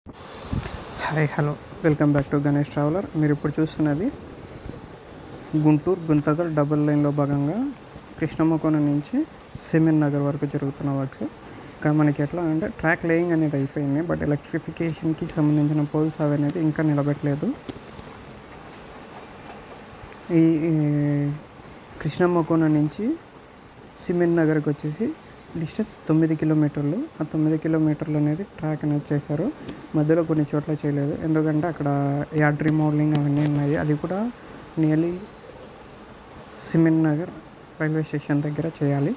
Hi hello welcome back to Ganesh traveller. మీరు ఇప్పుడు చూస్తున్నది గుంటూరు గుంతకల్ డబుల్ లైన్లో భాగంగా కృష్ణమ్మకోన నుంచి సిమెన్ నగర్ వరకు జరుగుతున్న వర్క్స్. ఇక్కడ మనకి ఎట్లా అంటే ట్రాక్ లేయింగ్ అనేది అయిపోయింది, బట్ ఎలక్ట్రిఫికేషన్కి సంబంధించిన పోల్స్ అవి అనేది ఇంకా నిలబెట్టలేదు. ఈ కృష్ణమ్మకోన నుంచి సిమెన్ నగర్కి వచ్చేసి డిస్టెన్స్ 9 కిలోమీటర్లు. ఆ 9 కిలోమీటర్లు అనేది ట్రాక్ అనేది చేశారు. మధ్యలో కొన్ని చోట్ల చేయలేదు, ఎందుకంటే అక్కడ యార్డ్ రీమోడలింగ్ అవన్నీ ఉన్నాయి. అది కూడా nearly semen Nagar railway station దగ్గర చేయాలి.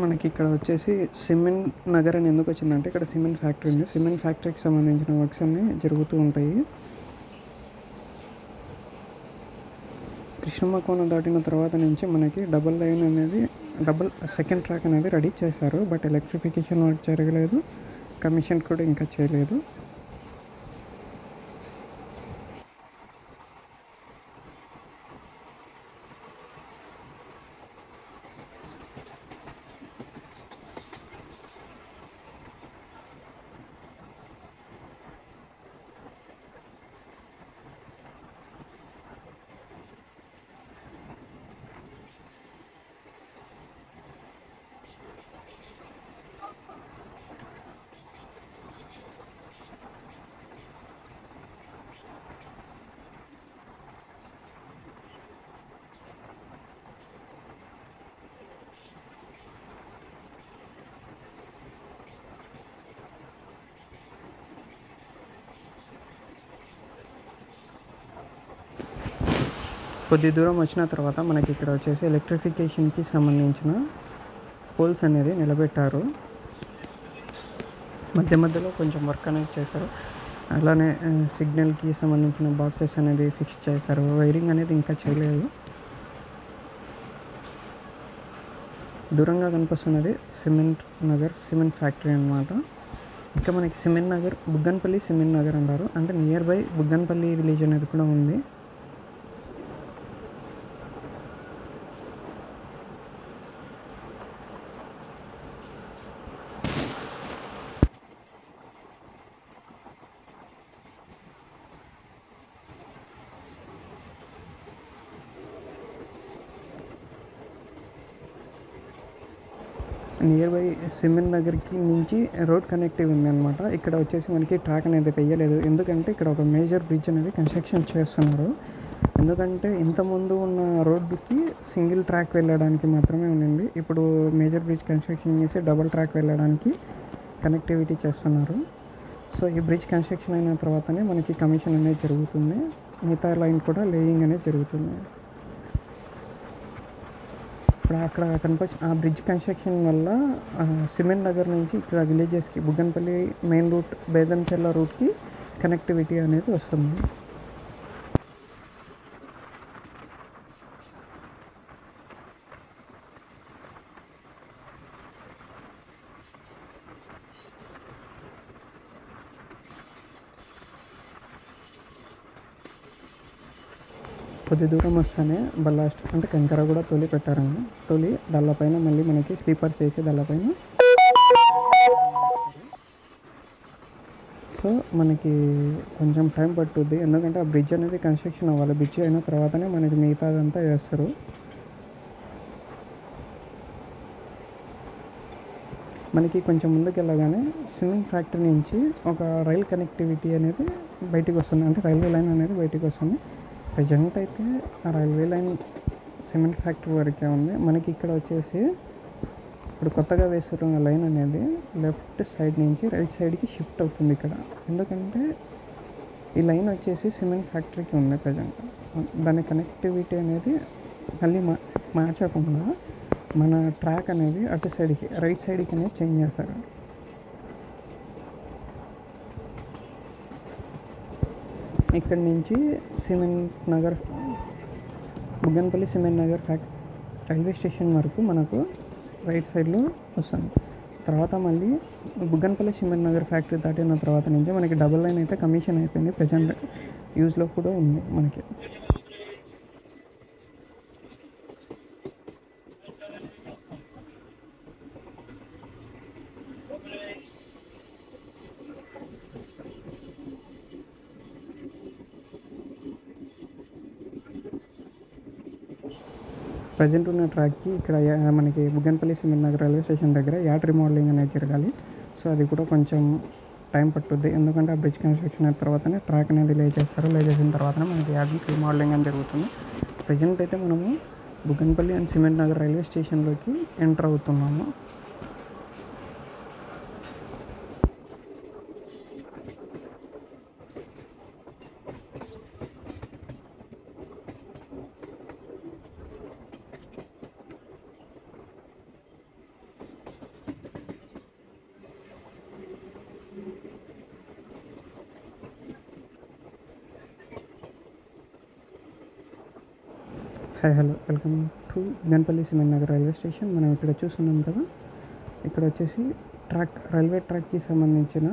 మనకి ఇక్కడ వచ్చేసి సిమెంట్ నగర్ అని ఎందుకు వచ్చిందంటే ఇక్కడ సిమెంట్ ఫ్యాక్టరీ ఉంది. సిమెంట్ ఫ్యాక్టరీకి సంబంధించిన వర్క్స్ అన్నీ జరుగుతూ ఉంటాయి. కృష్ణమ్మకోన దాటిన తర్వాత నుంచి మనకి డబుల్ లైన్ అనేది సెకండ్ ట్రాక్ అనేది రెడీ చేశారు, బట్ ఎలక్ట్రిఫికేషన్ వర్క్ జరగలేదు, కమిషన్ కూడా ఇంకా చేయలేదు. కొద్ది దూరం వచ్చిన తర్వాత మనకి ఇక్కడ వచ్చేసి ఎలక్ట్రిఫికేషన్కి సంబంధించిన పోల్స్ అనేది నిలబెట్టారు. మధ్య మధ్యలో కొంచెం వర్క్ అనేది చేశారు. అలానే సిగ్నల్కి సంబంధించిన బాక్సెస్ అనేది ఫిక్స్ చేశారు. వైరింగ్ అనేది ఇంకా చేయలేదు. దూరంగా కనిపిస్తున్నది సిమెంట్ నగర్ సిమెంట్ ఫ్యాక్టరీ అన్నమాట. ఇంకా మనకి సిమెంట్ నగర్ బుగ్గన్పల్లి సిమెంట్ నగర్ అంటారు, అంటే నియర్ బై బుగ్గన్పల్లి విలేజ్ అనేది కూడా ఉంది. నియర్ బై సిమెంట్ నగర్కి నుంచి రోడ్ కనెక్టివ్ ఉంది అనమాట. ఇక్కడ వచ్చేసి మనకి ట్రాక్ అనేది వేయలేదు, ఎందుకంటే ఇక్కడ ఒక మేజర్ బ్రిడ్జ్ అనేది కన్స్ట్రక్షన్ చేస్తున్నారు. ఎందుకంటే ఇంతకుముందు ఉన్న రోడ్డుకి సింగిల్ ట్రాక్ వెళ్ళడానికి మాత్రమే ఉండింది. ఇప్పుడు మేజర్ బ్రిడ్జ్ కన్స్ట్రక్షన్ చేసి డబుల్ ట్రాక్ వెళ్ళడానికి కనెక్టివిటీ చేస్తున్నారు. సో ఈ బ్రిడ్జ్ కన్స్ట్రక్షన్ అయిన తర్వాతనే మనకి కమిషన్ అనేది జరుగుతుంది. మిగతా లైన్ కూడా లేయింగ్ అనేది జరుగుతుంది. ఇప్పుడు అక్కడ కనిపించి ఆ బ్రిడ్జ్ కన్స్ట్రక్షన్ వల్ల సిమెంట్ నగర్ నుంచి ఇక్కడ విలేజెస్కి బుగ్గన్పల్లి మెయిన్ రూట్ బేదంచెర్ల రూట్కి కనెక్టివిటీ అనేది వస్తుంది. కొద్ది దూరం వస్తేనే బల్లాస్ట్ అంటే కంకర కూడా తొలి పెట్టారండి. తొలి దానిపైన మళ్ళీ మనకి స్లీపర్ చేసి దానిపైన సో మనకి కొంచెం టైం పట్టుద్ది, ఎందుకంటే ఆ బ్రిడ్జ్ అనేది కన్స్ట్రక్షన్ అవ్వాలి. బ్రిడ్జ్ అయిన తర్వాతనే మనకి మిగతాదంతా వేస్తారు. మనకి కొంచెం ముందుకు వెళ్ళగానే సిమెంట్ ఫ్యాక్టరీ నుంచి ఒక రైల్ కనెక్టివిటీ అనేది బయటికి వస్తుంది, అంటే రైల్వే లైన్ అనేది బయటికి వస్తుంది. ప్రజెంట్ అయితే ఆ రైల్వే లైన్ సిమెంట్ ఫ్యాక్టరీ వరకే ఉంది. మనకి ఇక్కడ వచ్చేసి ఇప్పుడు కొత్తగా వేస్తున్న లైన్ అనేది లెఫ్ట్ సైడ్ నుంచి రైట్ సైడ్కి షిఫ్ట్ అవుతుంది ఇక్కడ, ఎందుకంటే ఈ లైన్ వచ్చేసి సిమెంట్ ఫ్యాక్టరీకి ఉంది ప్రజెంట్. దాని కనెక్టివిటీ అనేది మళ్ళీ మార్చకుండా మన ట్రాక్ అనేది అటు సైడ్కి రైట్ సైడ్కి అనేది చేంజ్ చేస్తారు. ఇక్కడ నుంచి Cement Nagar Bugganpalli Cement Nagar railway station వరకు మనకు రైట్ సైడ్లో వస్తుంది. తర్వాత మళ్ళీ బుగ్గన్పల్లి సిమెంట్ నగర్ ఫ్యాక్టరీ దాటిన తర్వాత నుంచి మనకి డబుల్ లైన్ అయితే కమిషన్ అయిపోయింది, ప్రజెంట్ యూజ్లో కూడా ఉంది మనకి. ప్రజెంట్ ఉన్న ట్రాక్కి ఇక్కడ మనకి బుగ్గనపల్లి సిమెంట్ నగర్ రైల్వే స్టేషన్ దగ్గర యాడ్ రీమోడలింగ్ అనేది జరగాలి. సో అది కూడా కొంచెం టైం పట్టుద్ది. ఎందుకంటే ఆ బ్రిడ్జ్ కన్స్ట్రక్షన్ అయిన తర్వాతనే ట్రాక్ అనేది లే చేస్తారు. లే చేసిన తర్వాతనే మనకి యాడ్ రీమోడలింగ్ అని జరుగుతుంది. ప్రజెంట్ అయితే మనము Bugganapalli and Cement Nagar railway స్టేషన్లోకి ఎంటర్ అవుతున్నాము. Hi hello welcome to Bugganapalli Cement Nagar railway station. మనం ఇక్కడ చూస్తున్నాం కదా, ఇక్కడ వచ్చేసి రైల్వే ట్రాక్కి సంబంధించిన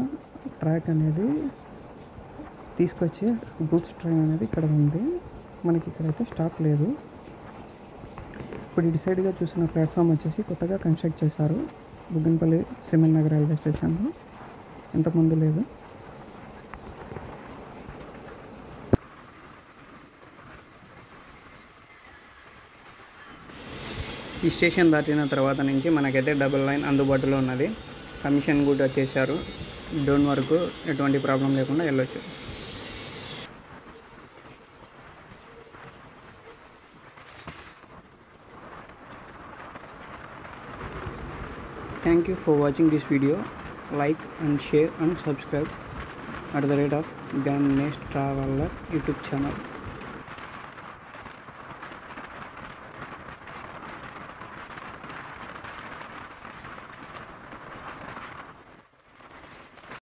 ట్రాక్ అనేది తీసుకొచ్చే గూడ్స్ ట్రైన్ అనేది ఇక్కడ ఉంది. మనకి ఇక్కడైతే స్టాప్ లేదు. ఇప్పుడు ఇటు సైడ్గా చూసిన ప్లాట్ఫామ్ వచ్చేసి కొత్తగా కన్స్ట్రక్ట్ చేశారు బుగ్గనపల్లి సిమెంట్ నగర్ రైల్వే స్టేషన్లో. ఇంతకుముందు లేదు. ఈ స్టేషన్ దాటిన తర్వాత నుంచి మనకైతే డబుల్ లైన్ అందుబాటులో ఉన్నది. కమిషన్ కూడా చేశారు. డోన్ వరకు ఎటువంటి ప్రాబ్లం లేకుండా వెళ్ళొచ్చు. Thank you for watching this video. Like and share and subscribe at the rate of Ganesh Traveler YouTube channel.